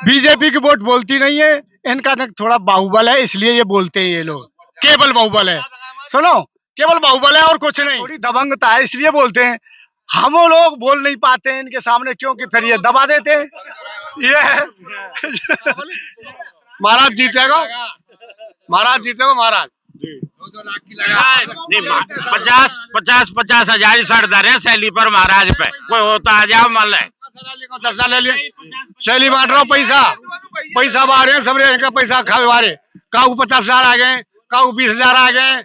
BJP की vote बोलती नहीं है, इनका थोड़ा बाहुबल है, इसलिए ये बोलते हैं ये लोग। केवल बाहुबल है, सुनो, केवल बाहुबल है और कुछ नहीं। थोड़ी दबंगता है इसलिए बोलते हैं। हम लोग बोल नहीं पाते हैं इनके सामने, क्योंकि फिर ये दबा देते हैं। ये है। महाराज जीतेगा, महाराज जीतेगा, महाराज। 50 हजार सड़ दर सैली पर महाराज पे कोई होता आ जाओ मान ले 10 ले लिए, शैली बांट रहा हूँ, पैसा बांट रहे हैं, सब का पैसा खावे वाले। काऊ 50,000 आ गए, काऊ 20,000 आ गए।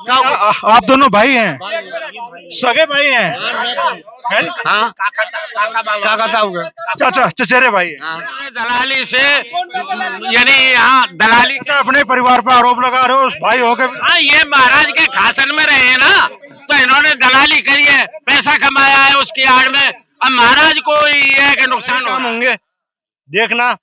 आप दोनों भाई हैं, सगे भाई हैं? हाँ, काका ताऊ चाचा चचेरे भाई हैं। दलाली से यानी यहाँ दलाली अपने परिवार पर आरोप लगा रहे हो उस भाई हो के। हाँ, ये महाराज के खासन में रहे हैं ना, तो इन्होंने दलाली करी है, पैसा कमाया है उसकी आड़ में। अब महाराज को ये है कि नुकसान होंगे, देखना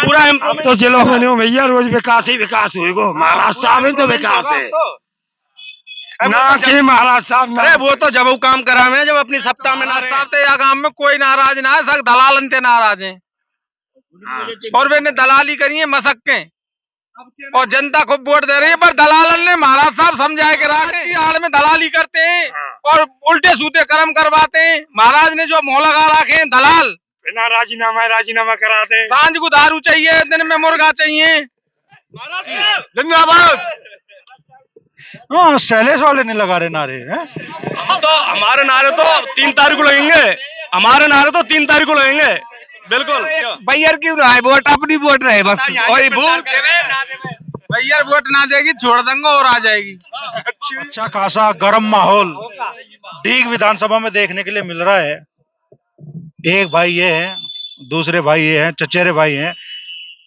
पूरा अब तो जिलों में नहीं हो भैया, रोज विकास ही विकास होगा। महाराज साहब तो विकास है ना कि महाराज साहब। अरे वो तो जब वो काम करा में, जब अपनी सत्ता में नाराज साहब थे, या गांव में कोई नाराज ना है, सब दलालन ते नाराज हैं। और वे ने दलाली करी है मसक के, और जनता को वोट दे रही है, पर दलालन ने महाराज साहब समझाए के रखे आड़ में दलाली करते हैं और उल्टे सूते कर्म करवाते हैं। महाराज ने जो मोह लगा रखे हैं दलाल, बिना राजीनामा कराते हैं। सांझ को दारू चाहिए, दिन में मुर्गा चाहिए। जिंदाबाद। हाँ, शैलेश वाले ने लगा रहे नारे हैं। तो हमारे नारे तो 3 तारीख को लगेंगे, हमारे नारे तो 3 तारीख को लगेंगे। बिल्कुल भैया क्यों रहा है, वोट अपनी वोट रहे बस। वही भैया वोट ना जाएगी, छोड़ देंगे और आ जाएगी। अच्छा खासा गर्म माहौल डीग विधानसभा में देखने के लिए मिल रहा है। एक भाई ये है, दूसरे भाई ये हैं, चचेरे भाई हैं।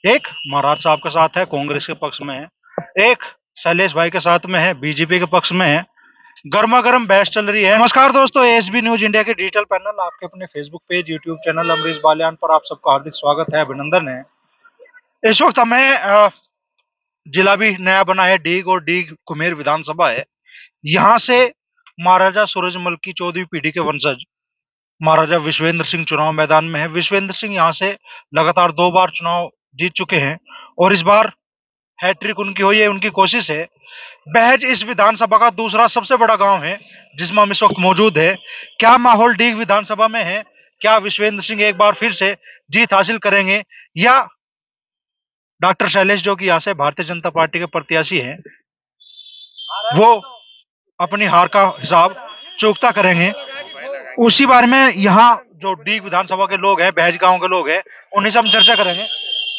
एक महाराज साहब के साथ है, कांग्रेस के पक्ष में है। एक शैलेश भाई के साथ में है, बीजेपी के पक्ष में है। गर्मा गर्म बहस चल रही है। नमस्कार दोस्तों, एसबी न्यूज इंडिया के डिजिटल पैनल, आपके अपने Facebook page, YouTube channel Amrish Baliyan पर आप सबका हार्दिक स्वागत है, अभिनंदन है। इस वक्त हमें जिला भी नया बना है, डीग, और डीग कुमेर विधानसभा है। यहाँ से महाराजा सूरजमल की 14वीं पीढ़ी के वंशज महाराजा विश्वेंद्र सिंह चुनाव मैदान में है। विश्वेंद्र सिंह यहाँ से लगातार 2 बार चुनाव जीत चुके हैं और इस बार हैट्रिक उनकी हुई है, उनकी कोशिश है। बहज इस विधानसभा का दूसरा सबसे बड़ा गांव है जिसमें हम इस वक्त मौजूद है। क्या माहौल डीग विधानसभा में है? क्या विश्वेंद्र सिंह एक बार फिर से जीत हासिल करेंगे, या डॉक्टर शैलेश जो कि यहाँ से भारतीय जनता पार्टी के प्रत्याशी हैं, वो अपनी हार का हिसाब चूकता करेंगे? उसी बारे में यहाँ जो डीग विधानसभा के लोग हैं, बहज गांव के लोग हैं, उन्हीं से हम चर्चा करेंगे।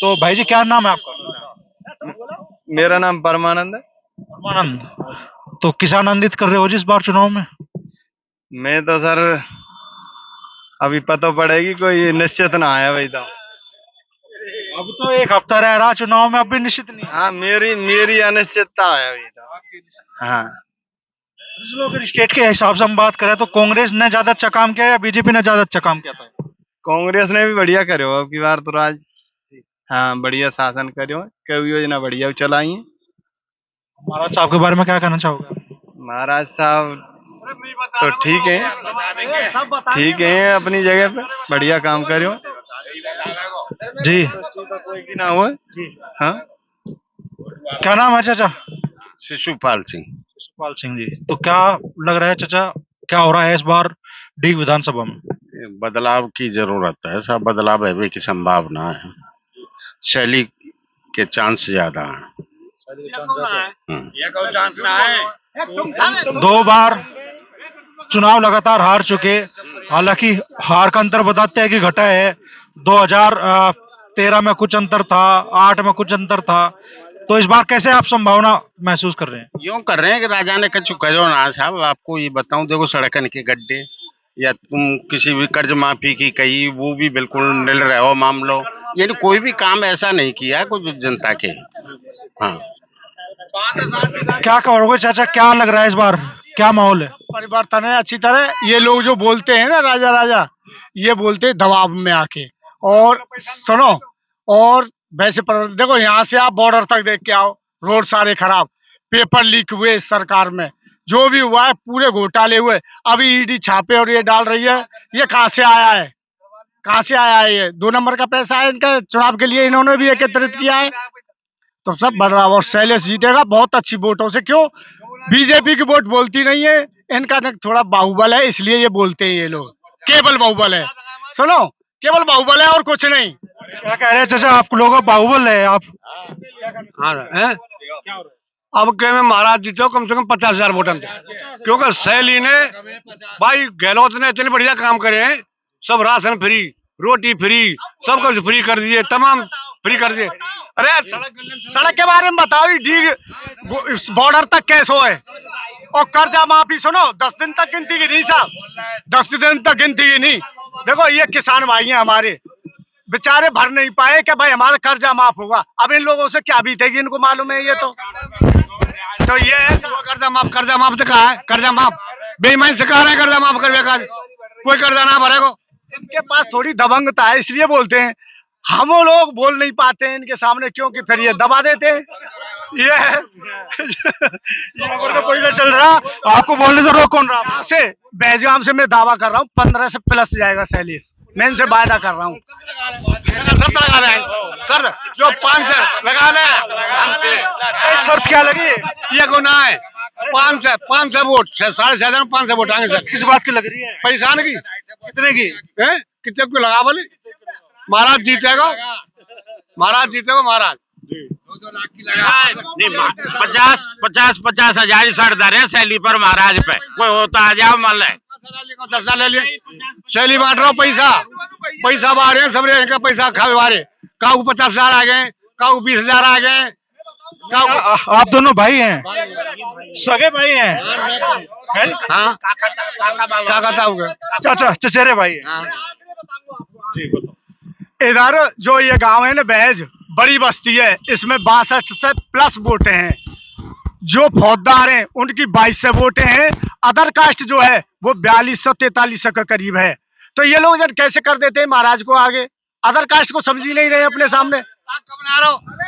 तो भाई जी, क्या नाम है आपका? मेरा नाम परमानंद है। परमानंद, तो किस आनंदित कर रहे हो जिस बार चुनाव में? मैं तो सर अभी पता पड़ेगी, कोई निश्चित ना आया भाई। तो अब तो 1 हफ्ता रह रहा चुनाव में, अब भी निश्चित नहीं। हाँ, मेरी अनिश्चितता है अभी तो। हाँ, स्टेट के हिसाब से हम बात करें तो कांग्रेस ने ज्यादा अच्छा काम किया या बीजेपी ने ज्यादा अच्छा काम किया था? कांग्रेस ने भी बढ़िया करो अब की बार तो राज। हाँ, बढ़िया शासन करो, कई योजना बढ़िया चलाई है। महाराज साहब के बारे में क्या कहना चाहोगे? महाराज साहब तो ठीक है अपनी जगह पे, बढ़िया काम करो जी। कोई की ना हो। हाँ, क्या नाम है चाचा? शिशुपाल सिंह। शिशुपाल सिंह जी, तो क्या लग रहा है चाचा, क्या हो रहा है इस बार डीग विधानसभा में? बदलाव की जरूरत है, सब बदलाव है की संभावना है, शैली के चांस ज्यादा है। 2 बार चुनाव लगातार हार चुके, हालांकि हार का अंतर बताते हैं कि घटा है। 2013 में कुछ अंतर था, 8 में कुछ अंतर था, तो इस बार कैसे आप संभावना महसूस कर रहे हैं? यूं कर रहे हैं कि राजा ने कछु करो ना साहब। आपको ये बताऊं, देखो सड़कन के गड्ढे, या तुम किसी भी कर्ज माफी की कही, वो भी बिल्कुल निल रहे हो मामलों, यानी कोई भी काम ऐसा नहीं किया कुछ जनता के। हाँ, क्या कहोगे चाचा, क्या लग रहा है इस बार, क्या माहौल है? परिवर्तन है अच्छी तरह। ये लोग जो बोलते हैं ना राजा राजा, ये बोलते हैं दबाव में आके। और सुनो, और वैसे देखो, यहाँ से आप बॉर्डर तक देख के आओ, रोड सारे खराब, पेपर लीक हुए इस सरकार में, जो भी हुआ है पूरे घोटाले हुए। अभी ईडी छापे और ये डाल रही है, ये कहाँ से आया है? कहाँ से आया है ये? 2 नंबर का पैसा है इनका, चुनाव के लिए इन्होंने भी एकत्रित किया है। तो सब बदलाव, और शैलेश जीतेगा बहुत अच्छी वोटों से। क्यों? बीजेपी की वोट बोलती नहीं है, इनका ना थोड़ा बाहुबल है, इसलिए ये बोलते हैं ये लोग। केवल बाहुबल है, सुनो, केवल बाहुबल है और कुछ नहीं। क्या कह रहे हैं चाचा, आप लोगों का बाहुबल है आप? हाँ है? अब के में महाराज जीते हो कम से कम 50,000 वोट थे, क्योंकि सैली ने, भाई गहलोत ने इतने बढ़िया काम करे हैं। सब राशन फ्री, रोटी फ्री, सब कुछ फ्री कर दिए, तमाम फ्री कर दिए। अरे सड़क के बारे में बताओ, डी बॉर्डर तक कैसे हो है? और कर्जा माफी सुनो, 10 दिन तक गिनती की नहीं साहब, 10 दिन तक गिनती की नहीं। देखो ये किसान भाई हैं हमारे, बेचारे भर नहीं पाए कि भाई हमारा कर्जा माफ होगा। अब इन लोगों से क्या बीतेगी इनको मालूम है। ये तो ये है कर्जा माफ से कहा है, कर्जा माफ बेईमानी से कहा है, कर्जा माफ कर बेकार, कोई कर्जा ना भरेगा। इनके पास थोड़ी दबंगता है, इसलिए बोलते हैं। हम लोग बोल नहीं पाते हैं इनके सामने, क्योंकि फिर ये दबा देते हैं। ये है तो कोई ना चल रहा, आपको बोलने से रोक कौन रहा? यहाँ से बेजगाम से मैं दावा कर रहा हूँ 15 से प्लस जाएगा सैलीस, मैं इनसे वायदा कर रहा हूँ। शर्त लगा रहे हैं सर, जो 5 से लगा रहे। शर्त क्या लगी? ये गुनाह है। 5 से वोट, 6.5 5 से वोट आएंगे सर। किस बात की लग रही है? परेशान की कितने की? कितने को लगा बोले? महाराज जीतेगा, महाराज जीतेगा, महाराज। नहीं 50 हजार ही सड़ दर है सैली पर, महाराज पे कोई होता आ जाओ मान ले। 10 साल ले लिए, सैली बांट रहा हूँ, पैसा बाहर है, सब इनका पैसा खावे बारे। काऊ 50,000 आ गए, काऊ 20,000 आ गए। आप दोनों भाई हैं, सगे भाई हैं? हाँ क्या कहता हूँ, चाचा चचेरे भाई हैं। हाँ। इधर जो ये गांव है ना बहज, बड़ी बस्ती है, इसमें 62 से प्लस वोटें हैं। जो फौजदार हैं उनकी 22 से वोटें हैं। अदर कास्ट जो है वो 4200-4300 के करीब है। तो ये लोग जब कैसे कर देते हैं महाराज को आगे, अदर कास्ट को समझ ही नहीं रहे अपने सामने।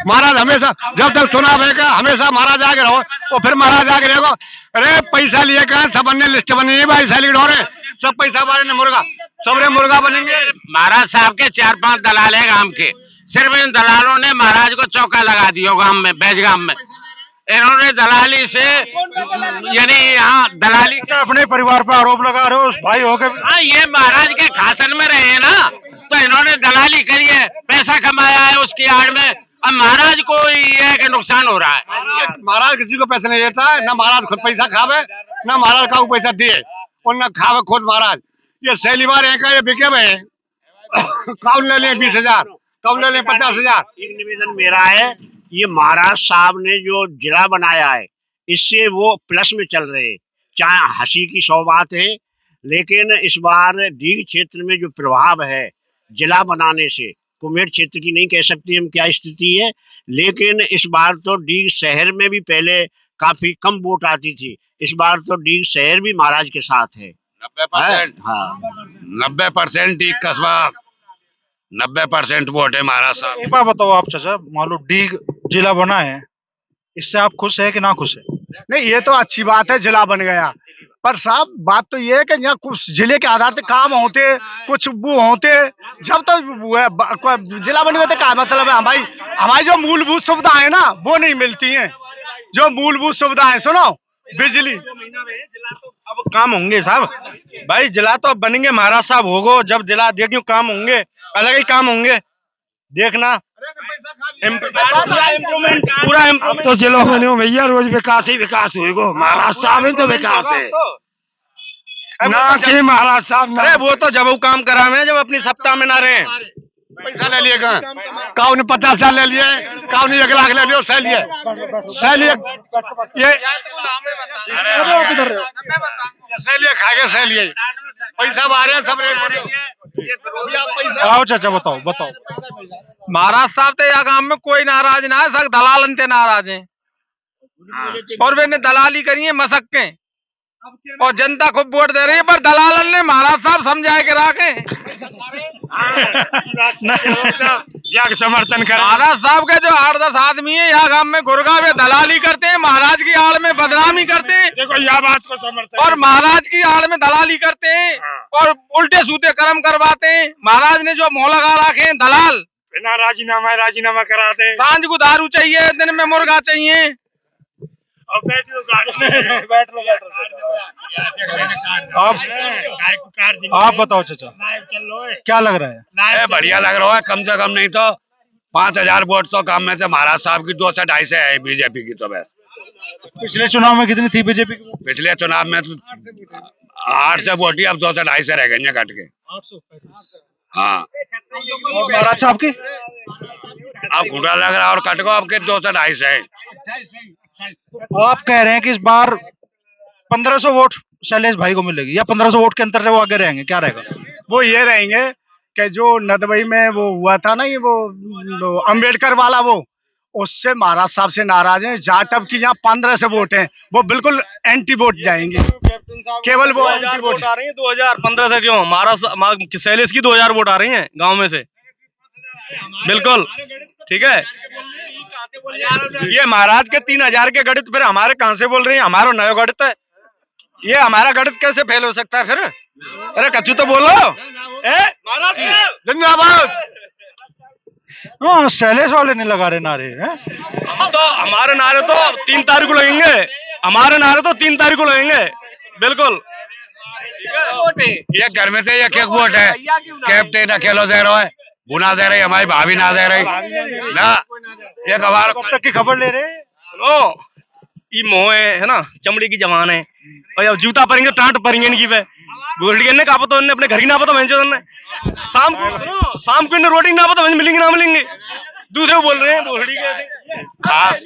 महाराज हमेशा जब तक चुनाव है हमेशा महाराज आगे रहो, और फिर महाराज आगे रहो। अरे पैसा लिए कहा सब अन्य लिस्ट बनी है भाई, सैली ढोरे सब पैसा बारे ने मुर्गा, सबरे मुर्गा बनेंगे। महाराज साहब के 4-5 दलाल है गांव के, सिर्फ इन दलालों ने महाराज को चौका लगा दिया गांव में, बेजगाम में। इन्होंने दलाली से, यानी यहाँ दलाली अपने परिवार पर आरोप लगा रहे हो भाई हो गए। हाँ, ये महाराज के खासन में रहे हैं ना, तो इन्होंने दलाली करी है, पैसा कमाया है उसकी आड़ में। अब महाराज को ये है कि नुकसान हो रहा है। महाराज किसी को पैसा नहीं देता है, ना महाराज खुद पैसा खावे, ना महाराज का पैसा दिए, और ना खावे खुद महाराज। ये सैली बार है का ये बिके हुए कौन ले लें 20,000, कौन ले लें 50,000। एक निवेदन मेरा है, ये महाराज साहब ने जो जिला बनाया है इससे वो प्लस में चल रहे हैं, चाहे हंसी की 100 बात है, लेकिन इस बार डीग क्षेत्र में जो प्रभाव है जिला बनाने से, कुमेर क्षेत्र की नहीं कह सकते हम क्या स्थिति है, लेकिन इस बार तो डीग शहर में भी पहले काफी कम वोट आती थी, इस बार तो डीग शहर भी महाराज के साथ है। 90%, हाँ 90% डीग कस्बा, 90% वोट है महाराज साहब। एक बात बताओ आप चाचा, मान लो डीग जिला बना है, इससे आप खुश है कि ना खुश है? नहीं, ये तो अच्छी बात है जिला बन गया, पर साहब बात तो ये है कि यहाँ कुछ जिले के आधार पे काम होते, कुछ वो होते, जब तक जिला बने हुए तो क्या मतलब है? हमारी जो मूलभूत सुविधाएं ना वो नहीं मिलती हैं। जो मूलभूत सुविधाएं, सुनो, बिजली, अब काम होंगे साहब, भाई जिला तो अब बनेंगे, महाराज साहब होगो, जब जिला देखियो काम होंगे, अलग ही काम होंगे, देखना पूरा इम्प्रूवमेंट तो जिलों में नहीं भैया, रोज विकास ही विकास होएगो, महाराज साहब ही तो विकास है ना कि महाराज साहब। अरे वो तो जब वो काम करा में, जब अपनी सत्ता में ना रहे। पैसा ले लिए काऊ ने 50,000 ले लिए, काऊ ने 1 लाख ले लिया, सैली ये सैली खा के सैली पैसा बाहर है सब। आओ चाचा बताओ। महाराज साहब तो या गांव में कोई नाराज ना है, सब दलालन ते नाराज हैं, और वे ने दलाली करी है मसक्के, और जनता खूब वोट दे रही है, पर दलालन ने महाराज साहब समझाए के रखे। या समर्थन कर महाराज साहब के जो 8-10 आदमी है यहाँ गांव में गुरगांव में दलाली करते हैं, महाराज की आड़ में बदनामी करते हैं। देखो यह बात को समर्थन और महाराज की आड़ में दलाली करते हैं और उल्टे सूते कर्म करवाते हैं। महाराज ने जो मोह लगा रखे हैं दलाल, बिना राजीनामा कराते हैं। सांझ को दारू चाहिए, दिन में मुर्गा चाहिए। अब बैठ लो बैठ लो आप बताओ चाचा, क्या लग रहा है? बढ़िया लग रहा है। कम से कम नहीं तो 5,000 वोट तो कम में से महाराज साहब की 2 से 2.5 है बीजेपी की। तो बस पिछले चुनाव में कितनी थी बीजेपी की? पिछले चुनाव में तो 8 से वोट ही, अब 2 से 2.5 से रह गई है घट के। हाँ महाराज साहब की अब घुटा लग रहा है और कट को अब के 2 से 2.5 है। आप कह रहे हैं कि इस बार 1500 वोट शैलेश भाई को मिलेगी, या 1500 वोट के अंतर से वो आगे रहेंगे? क्या रहेगा? वो ये रहेंगे कि जो नदबई में वो हुआ था ना, ये वो अंबेडकर वाला, वो उससे महाराज साहब से नाराज हैं। जाटव की यहाँ 15 से वोट हैं, वो बिल्कुल एंटी वोट जाएंगे। केवल वो एंटी वोट आ रही है 2015 से। क्यों महाराज शैलेश की 2000 वोट आ रही है गांव में से? बिल्कुल ठीक है। ये महाराज के 3000 के गणित फिर हमारे कहां से बोल रहे हैं? हमारा नया गणित है ये। हमारा गणित कैसे फेल हो सकता है फिर? अरे कच्चू तो बोलो। महाराज जिंदाबाद। हाँ, शैलेश वाले नहीं लगा रहे नारे हैं? तो हमारे नारे तो 3 तारीख को लगेंगे। हमारे नारे तो 3 तारीख को लगेंगे। बिल्कुल ये घर में से एक वोट है। कैप्टन अकेलो दे रहा है, बुना दे रही, हमारी भाभी ना दे रही ना। एक हमारा कब तक की खबर ले रहे हैं? सुनो, ये मोह है ना, चमड़ी की जवान है। और जब जूता परेंगे टाट परेंगे इनकी पे। गोल्डी ने कहा तो इन्हें अपने घर की ना पता मैं शाम को, सुनो, शाम को इन्हें रोटी ना पता मिलेंगे ना मिलेंगे। दूसरे बोल रहे हैं गोल्डी के खास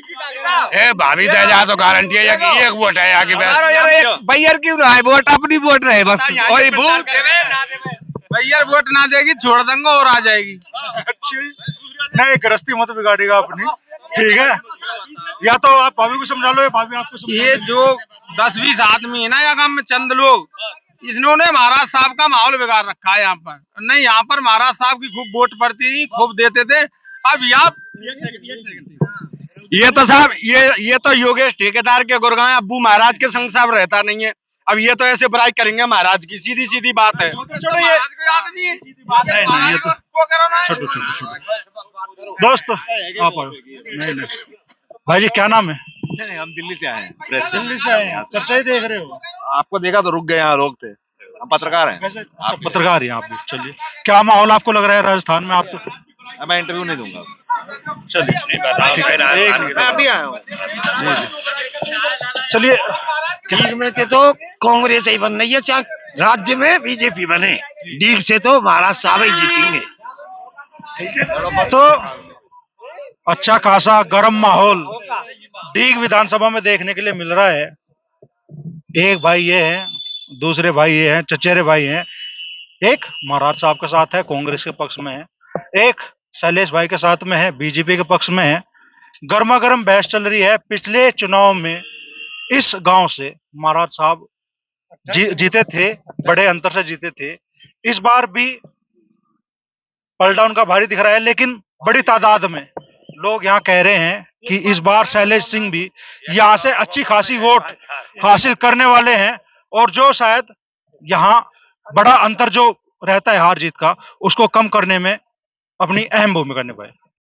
है भाभी दे जा तो गारंटी है कि एक वोट है यहाँ की। भैया क्यों रहा है वोट? अपनी वोट रहे बस। वही भूत भैया वोट ना देगी, छोड़ देंगे और आ जाएगी। नहीं, गृहस्थी मत बिगाड़ेगा अपनी, ठीक है? या तो आप भाभी को समझा लो या भाभी आपको समझा ये जो 10-20 आदमी है ना यहाँ गांव में, चंद लोग, इन्होंने महाराज साहब का माहौल बिगाड़ रखा है यहाँ पर। नहीं, यहाँ पर महाराज साहब की खूब वोट पड़ती थी, खूब देते थे। अब यहाँ ये तो साहब ये तो योगेश ठेकेदार के गुरगांव अब्बू महाराज के संग साहब रहता नहीं है। अब ये तो ऐसे बुराई करेंगे महाराज की, सीधी सीधी बात है। छोटू दोस्त आप आओ। नहीं भाई जी, क्या नाम है? हम दिल्ली से आए हैं। दिल्ली से आए हैं, चर्चा ही देख रहे हो? आपको देखा तो रुक गए, यहाँ लोग थे। हम पत्रकार हैं। कैसे? आप पत्रकार हैं आप भी? चलिए, क्या माहौल आपको लग रहा है राजस्थान में? आप तो मैं इंटरव्यू नहीं दूंगा। चलिए मैं अभी आया हूँ। चलिए, डीग में से तो कांग्रेस ही बन रही है, चाहे राज्य में बीजेपी बने, डीग से तो महाराज साहब ही जीतेंगे। ठीक है, तो अच्छा खासा गर्म माहौल डीग विधानसभा में देखने के लिए मिल रहा है। एक भाई ये है, दूसरे भाई ये हैं, चचेरे भाई हैं। एक महाराज साहब के साथ है, कांग्रेस के पक्ष में है। एक शैलेश भाई के साथ में है, बीजेपी के पक्ष में है। गर्मा गर्म बहस चल रही है। पिछले चुनाव में इस गांव से महाराज साहब जीते थे, बड़े अंतर से जीते थे। इस बार भी पलटा उनका भारी दिख रहा है, लेकिन बड़ी तादाद में लोग यहाँ कह रहे हैं कि इस बार शैलेश सिंह भी यहाँ से अच्छी खासी वोट हासिल करने वाले हैं, और जो शायद यहाँ बड़ा अंतर जो रहता है हार जीत का, उसको कम करने में अपनी अहम भूमिका निभाए।